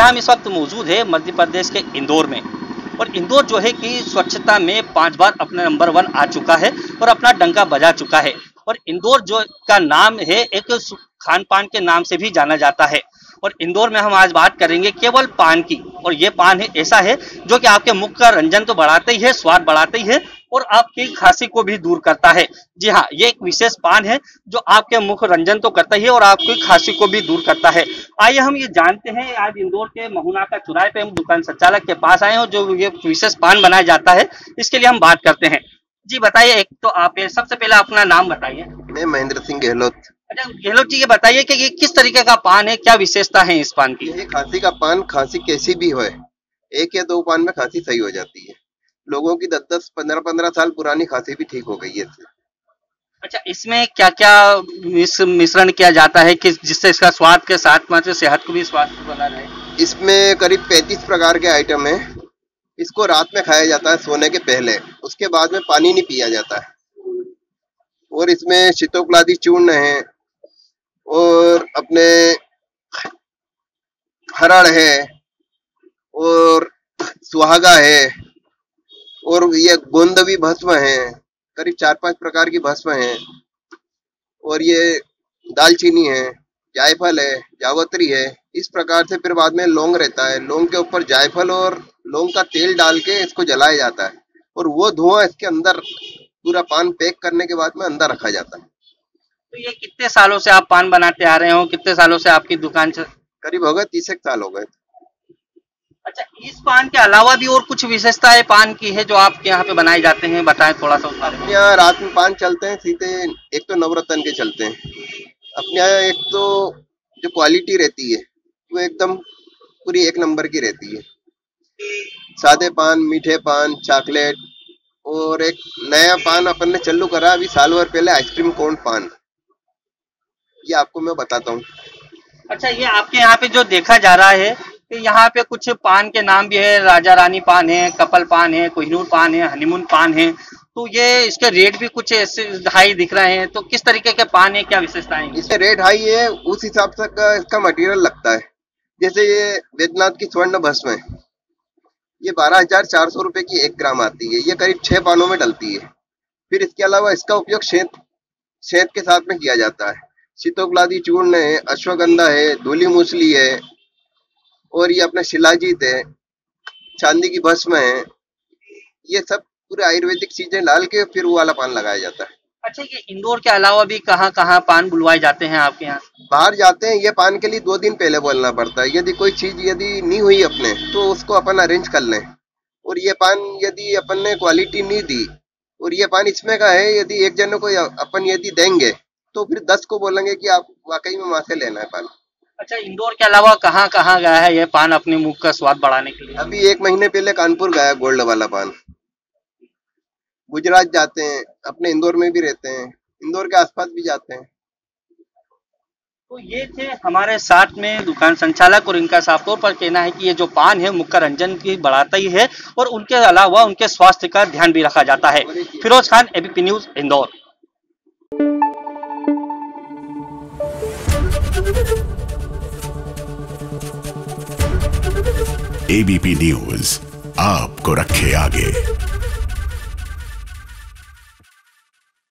हम इस वक्त मौजूद है मध्य प्रदेश के इंदौर में। और इंदौर जो है कि स्वच्छता में 5 बार अपने नंबर 1 आ चुका है और अपना डंका बजा चुका है। और इंदौर जो का नाम है एक खान पान के नाम से भी जाना जाता है। और इंदौर में हम आज बात करेंगे केवल पान की। और ये पान है ऐसा है जो कि आपके मुख का रंजन तो बढ़ाते ही है, स्वाद बढ़ाते ही है और आपकी खांसी को भी दूर करता है। जी हाँ, ये एक विशेष पान है जो आपके मुख रंजन तो करता ही है और आपकी खांसी को भी दूर करता है। आइए हम ये जानते हैं, आज इंदौर के महुना का चौराहे पे हम दुकान संचालक के पास आए हैं और जो ये विशेष पान बनाया जाता है इसके लिए हम बात करते हैं। जी बताइए, एक तो आप ये सबसे पहले अपना नाम बताइए। मैं महेंद्र सिंह गहलोत। अच्छा गहलोत जी, ये बताइए कि ये किस तरीके का पान है, क्या विशेषता है इस पान की? ये खांसी का पान, खांसी कैसी भी हो, 1 या 2 पान में खांसी सही हो जाती है। लोगों की 10-10, 15-15 साल पुरानी खांसी भी ठीक हो गई है इससे। अच्छा, इसमें क्या क्या मिश्रण किया जाता है कि जिससे इसका स्वाद के साथ में सेहत को भी स्वास्थ्य बना रहे? इसमें करीब 35 प्रकार के आइटम है। इसको रात में खाया जाता है सोने के पहले, उसके बाद में पानी नहीं पिया जाता है। और इसमें शीतोपलादी चूर्ण है और अपने हरड़ है और सुहागा है और ये गोंदवी भस्म है। करीब 4-5 प्रकार की भस्म है। और ये दालचीनी है, जायफल है, जावत्री है। इस प्रकार से फिर बाद में लौंग रहता है। लौंग के ऊपर जायफल और लौंग का तेल डाल के इसको जलाया जाता है और वो धुआं इसके अंदर पूरा पान पैक करने के बाद में अंदर रखा जाता है। तो ये कितने सालों से आप पान बनाते आ रहे हो? कितने सालों से आपकी दुकान से? करीब हो गए 30 साल हो गए। अच्छा, इस पान के अलावा भी और कुछ विशेषताएं पान की है जो आपके यहाँ पे बनाए जाते हैं, बताएं थोड़ा सा उस बारे में। यहाँ रात में पान चलते हैं सीधे, एक तो नवरत्न के चलते हैं अपने यहाँ। एक तो जो क्वालिटी रहती है वो एकदम पूरी 1 नंबर की रहती है। सादे पान, मीठे पान, चॉकलेट और एक नया पान अपन ने चालू करा अभी साल भर पहले, आइसक्रीम कोन पान। ये आपको मैं बताता हूँ। अच्छा, ये आपके यहाँ पे जो देखा जा रहा है कि यहाँ पे कुछ पान के नाम भी है, राजा रानी पान है, कपल पान है, कोहिनूर पान है, हनीमून पान है। तो ये इसके रेट भी कुछ ऐसे हाई दिख रहे हैं, तो किस तरीके के पान है, क्या विशेषताएं हैं? इसके रेट हाई है, उस हिसाब से इसका मटेरियल लगता है। जैसे ये वैद्यनाथ की स्वर्ण भस्म है, ये 12,400 रुपए की 1 ग्राम आती है। ये करीब 6 पानों में डलती है। फिर इसके अलावा इसका उपयोग शहद के साथ में किया जाता है। शीतोपलादी चूर्ण है, अश्वगंधा है, धूली मूसली है और ये अपना शिलाजीत है, चांदी की भस्म है। ये सब पूरे आयुर्वेदिक चीजें डाल के फिर वो वाला पान लगाया जाता है। अच्छा, ये इंदौर के अलावा भी कहाँ कहाँ पान बुलवाए जाते हैं आपके यहाँ? बाहर जाते हैं, ये पान के लिए 2 दिन पहले बोलना पड़ता है। यदि कोई चीज यदि नहीं हुई अपने तो उसको अपन अरेंज कर लें। और ये पान यदि अपन ने क्वालिटी नहीं दी और ये पान इसमें का है, यदि एक जन को अपन यदि देंगे तो फिर 10 को बोलेंगे कि आप वाकई में वहां से लेना है पान। अच्छा, इंदौर के अलावा कहाँ कहाँ गया है ये पान अपने मुख का स्वाद बढ़ाने के लिए? अभी 1 महीने पहले कानपुर गया गोल्ड वाला पान। गुजरात जाते हैं, अपने इंदौर में भी रहते हैं, इंदौर के आसपास भी जाते हैं। तो ये थे हमारे साथ में दुकान संचालक और इनका साफ तौर पर कहना है कि ये जो पान है मुख का रंजन की बढ़ाता ही है और उनके अलावा उनके स्वास्थ्य का ध्यान भी रखा जाता है। Firoz Khan, ABP news, Indore. ABP news आपको रखे आगे।